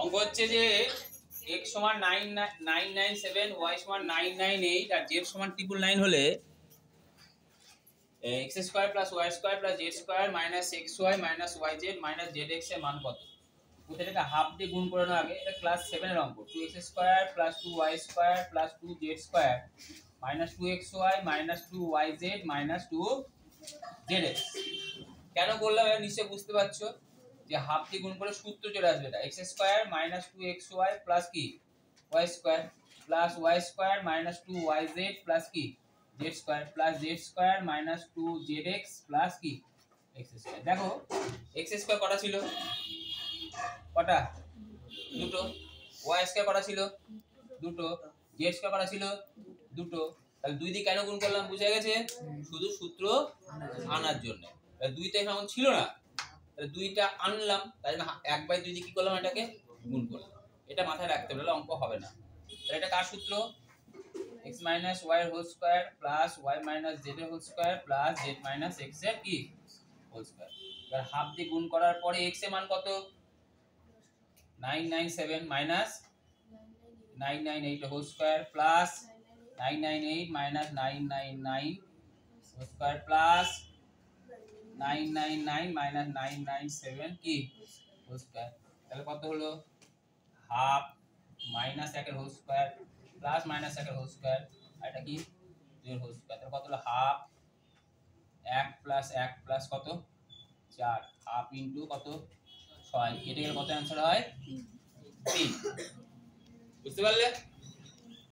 অঙ্ক হচ্ছে যে x সমান 997, y সমান 998 আর z সমান 999 হলে x square plus y square plus z square minus xy minus yz minus zx এর মান কত? এটাকে হাফ দিয়ে গুণ করে নাও আগে। এটা ক্লাস 7 এর অঙ্ক। 2x square plus 2y square plus 2z square minus 2xy minus 2yz minus 2zx। কেন বললাম এটা নিশ্চয়ই বুঝতে পারছো যে হাফ দিয়ে গুণ করে সূত্র চলে আসবে। এটা x square minus 2xy plus কি y square plus y square minus 2yz plus কি z square plus z square minus 2zx plus কি x স্কয়ার। দেখো x স্কয়ার কটা ছিল? কটা? দুটো। y স্কয়ার কটা ছিল? দুটো। z স্কয়ার কটা ছিল? দুটো। তাহলে দুই দিয়ে কেন গুণ করলাম বুঝে গেছে? শুধু সূত্র আনার জন্য। দুইটা এমন ছিল না, তাহলে দুইটা আনলাম, তাই না 1/2 দিয়ে কি করলাম? এটাকে গুণ করলাম। এটা মাথায় রাখতে হবে, অঙ্ক হবে না। তাহলে এটা কার সূত্র? x মাইনাস y এর whole square plus y minus z এর whole square plus z minus x এর কি হোল স্কয়ার। এবার হাফ দিয়ে গুণ করার পরে x এর মান কত? 997 minus 998 whole square plus 998 minus 999 whole square plus 999 minus 997 কি হোল স্কয়ার। তাহলে কত হলো? হাফ মাইনাস 1 এর হোল স্কয়ার প্লাস মাইনাস 1 এর হোল স্কয়ার, আর এটা কি 2 এর হোল স্কয়ার। তাহলে কত হলো? হাফ 1 প্লাস 1 প্লাস কত 4, হাফ ইনটু কত 6। কেটে গেলে কত অ্যানসার হয়? 3। বুঝতে পারলে?